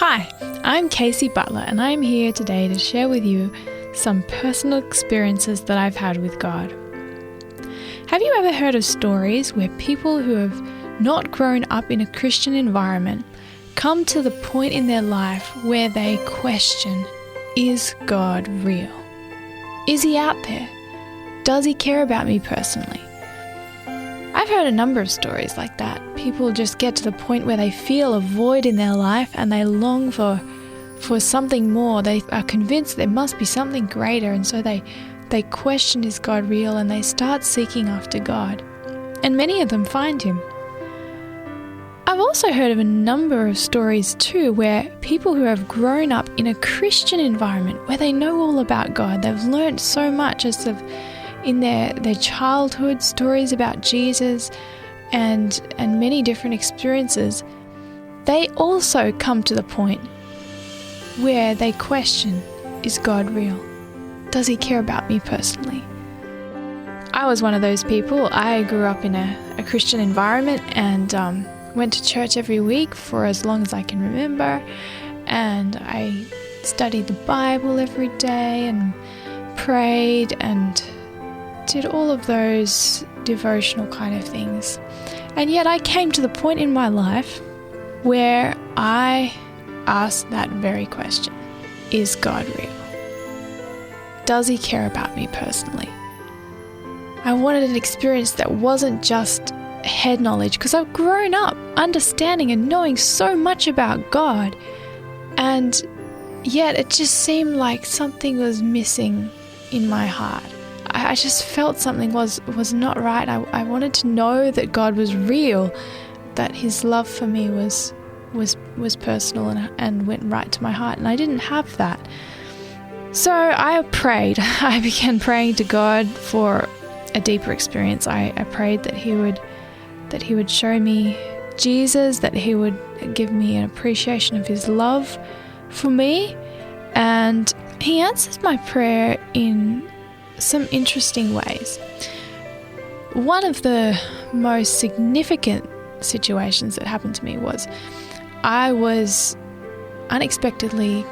Hi, I'm Kaysie Butler, and I'm here today to share with you some personal experiences that I've had with God. Have you ever heard of stories where people who have not grown up in a Christian environment come to the point in their life where they question, is God real? Is he out there? Does he care about me personally? I've heard a number of stories like that. People just get to the point where they feel a void in their life and they long for something more. They are convinced there must be something greater, and so they question, is God real? And they start seeking after God. And many of them find him. I've also heard of a number of stories too where people who have grown up in a Christian environment where they know all about God, they've learnt so much in their childhood, stories about Jesus and many different experiences, they also come to the point where they question, is God real? Does he care about me personally? I was one of those people. I grew up in a Christian environment and went to church every week for as long as I can remember, and I studied the Bible every day and prayed and did all of those devotional kind of things. And yet I came to the point in my life where I asked that very question, is God real? Does he care about me personally? I wanted an experience that wasn't just head knowledge, because I've grown up understanding and knowing so much about God, and yet it just seemed like something was missing in my heart. I just felt something was not right. I wanted to know that God was real, that his love for me was personal and went right to my heart, and I didn't have that. So I prayed. I began praying to God for a deeper experience. I prayed that he would show me Jesus, that he would give me an appreciation of his love for me, and he answers my prayer in some interesting ways. One of the most significant situations that happened to me was I was unexpectedly,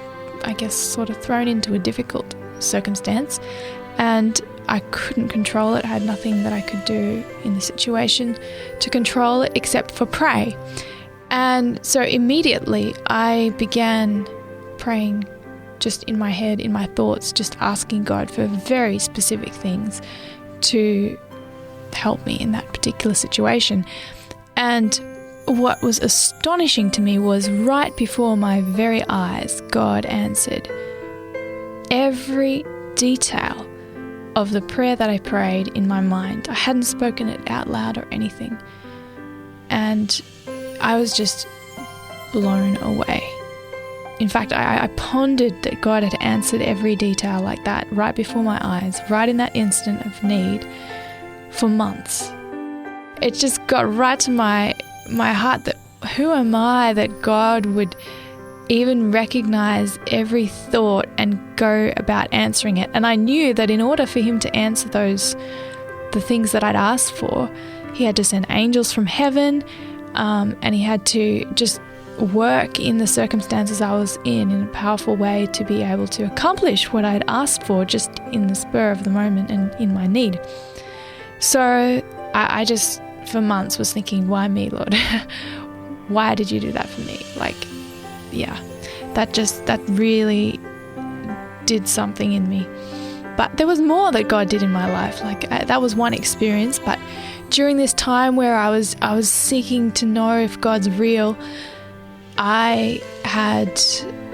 sort of thrown into a difficult circumstance, and I couldn't control it. I had nothing that I could do in the situation to control it except for pray. And so immediately I began praying just in my head, in my thoughts, just asking God for very specific things to help me in that particular situation. And what was astonishing to me was right before my very eyes, God answered every detail of the prayer that I prayed in my mind. I hadn't spoken it out loud or anything. And I was just blown away. In fact, I pondered that God had answered every detail like that right before my eyes, right in that instant of need, for months. It just got right to my heart that who am I that God would even recognize every thought and go about answering it. And I knew that in order for him to answer the things that I'd asked for, he had to send angels from heaven, and he had to just work in the circumstances I was in a powerful way to be able to accomplish what I'd asked for just in the spur of the moment and in my need. So I just for months was thinking, why me, Lord? Why did you do that for me? That really did something in me. But there was more that God did in my life. That was one experience, but during this time where I was seeking to know if God's real, I had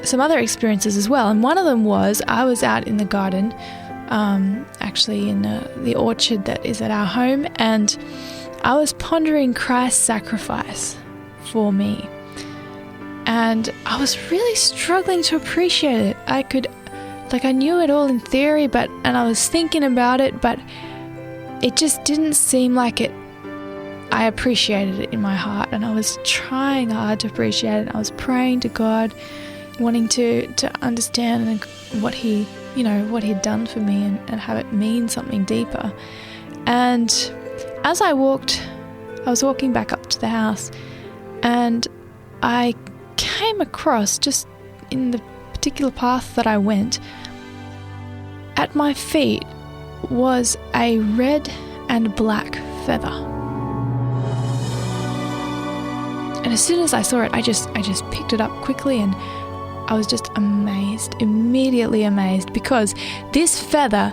some other experiences as well. And one of them was I was out in the garden, actually in the orchard that is at our home, and I was pondering Christ's sacrifice for me. And I was really struggling to appreciate it. I knew it all in theory, and I was thinking about it, but it just didn't seem like it. I appreciated it in my heart, and I was trying hard to appreciate it. I was praying to God, wanting to understand what he'd done for me and have it mean something deeper. And as I was walking back up to the house, and I came across, just in the particular path that I went, at my feet was a red and black feather. And as soon as I saw it, I just picked it up quickly, and I was just amazed, immediately amazed, because this feather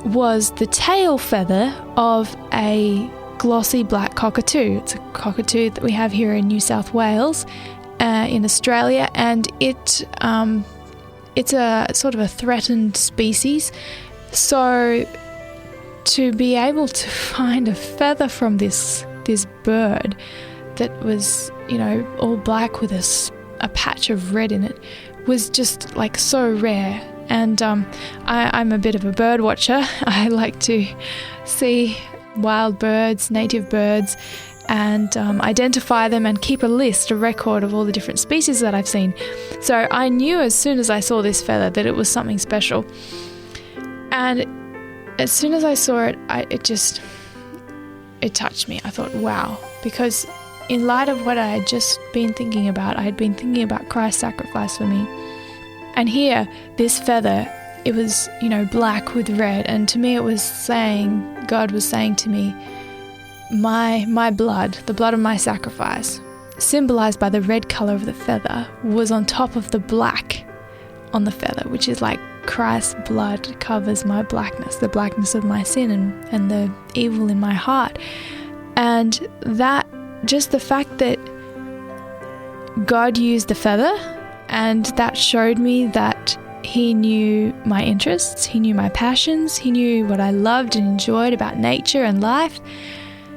was the tail feather of a glossy black cockatoo. It's a cockatoo that we have here in New South Wales, in Australia, and it's a sort of a threatened species. So to be able to find a feather from this bird that was, all black with a patch of red in it was just like so rare. And I'm a bit of a bird watcher. I like to see wild birds, native birds, and identify them and keep a record of all the different species that I've seen. So I knew as soon as I saw this feather that it was something special. And as soon as I saw it, it touched me. I thought, wow, because in light of what I had just been thinking about, I had been thinking about Christ's sacrifice for me. And here, this feather, it was, black with red. And to me, it was saying, God was saying to me, my blood, the blood of my sacrifice, symbolized by the red color of the feather, was on top of the black on the feather, which is like Christ's blood covers my blackness, the blackness of my sin and the evil in my heart. And that, just the fact that God used the feather, and that showed me that He knew my interests, He knew my passions, He knew what I loved and enjoyed about nature and life.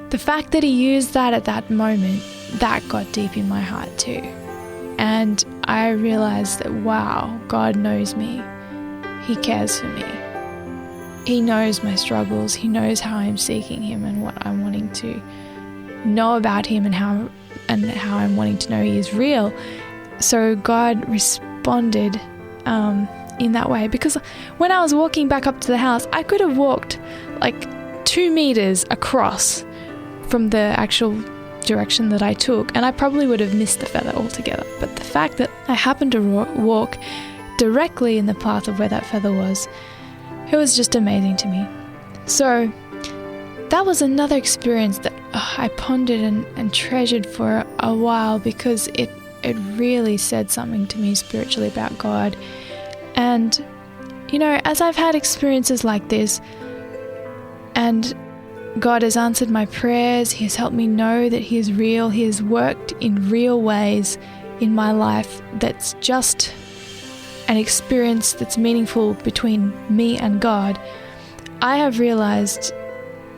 The fact that He used that at that moment, that got deep in my heart too. And I realized that, wow, God knows me. He cares for me. He knows my struggles. He knows how I'm seeking Him and what I'm wanting to know about Him, and how I'm wanting to know He is real. So God responded in that way, because when I was walking back up to the house, I could have walked like 2 meters across from the actual direction that I took, and I probably would have missed the feather altogether. But the fact that I happened to walk directly in the path of where that feather was, it was just amazing to me. So that was another experience that I pondered and treasured for a while, because it really said something to me spiritually about God. And, as I've had experiences like this, and God has answered my prayers, He has helped me know that He is real, He has worked in real ways in my life that's just an experience that's meaningful between me and God, I have realized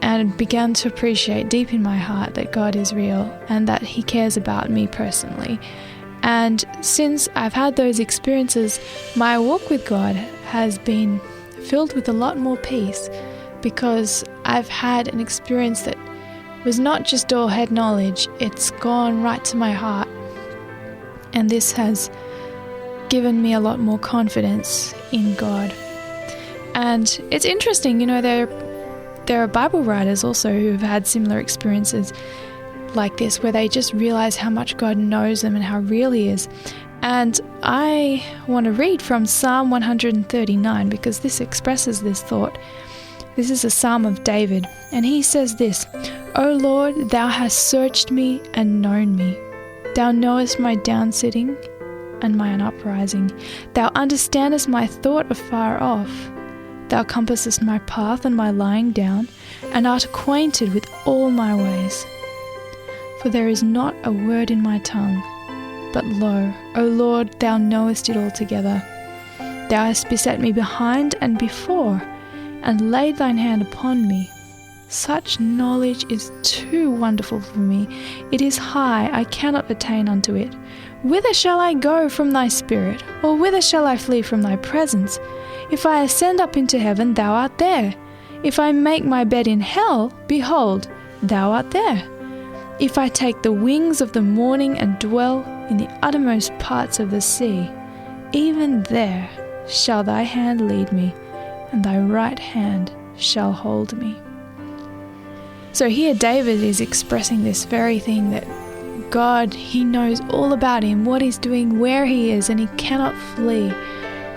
and began to appreciate deep in my heart that God is real and that He cares about me personally. And since I've had those experiences, my walk with God has been filled with a lot more peace, because I've had an experience that was not just all head knowledge, it's gone right to my heart. And this has given me a lot more confidence in God. And it's interesting, there are Bible writers also who have had similar experiences like this, where they just realize how much God knows them and how real He is. And I want to read from Psalm 139, because this expresses this thought. This is a psalm of David, and he says this: "O Lord, Thou hast searched me and known me. Thou knowest my downsitting and mine uprising. Thou understandest my thought afar off. Thou compassest my path and my lying down, and art acquainted with all my ways. For there is not a word in my tongue. But lo, O Lord, Thou knowest it altogether. Thou hast beset me behind and before, and laid Thine hand upon me. Such knowledge is too wonderful for me. It is high, I cannot attain unto it. Whither shall I go from Thy Spirit? Or whither shall I flee from Thy presence? If I ascend up into heaven, Thou art there. If I make my bed in hell, behold, Thou art there. If I take the wings of the morning and dwell in the uttermost parts of the sea, even there shall Thy hand lead me, and Thy right hand shall hold me." So here David is expressing this very thing, that God, He knows all about him, what he's doing, where he is, and he cannot flee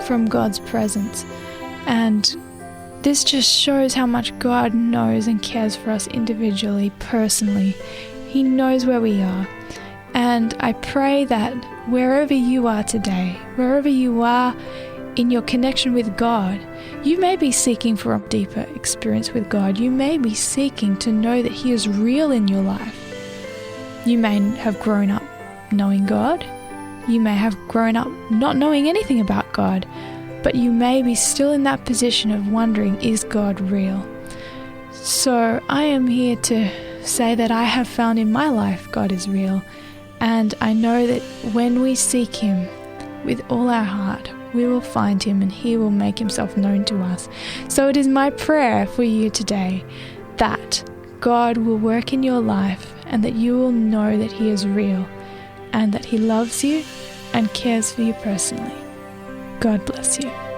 from God's presence. And this just shows how much God knows and cares for us individually, personally. He knows where we are. And I pray that wherever you are today, wherever you are in your connection with God, you may be seeking for a deeper experience with God. You may be seeking to know that He is real in your life. You may have grown up knowing God. You may have grown up not knowing anything about God, but you may be still in that position of wondering, is God real? So I am here to say that I have found in my life God is real, and I know that when we seek Him with all our heart, we will find Him and He will make Himself known to us. So it is my prayer for you today that God will work in your life and that you will know that He is real and that He loves you and cares for you personally. God bless you.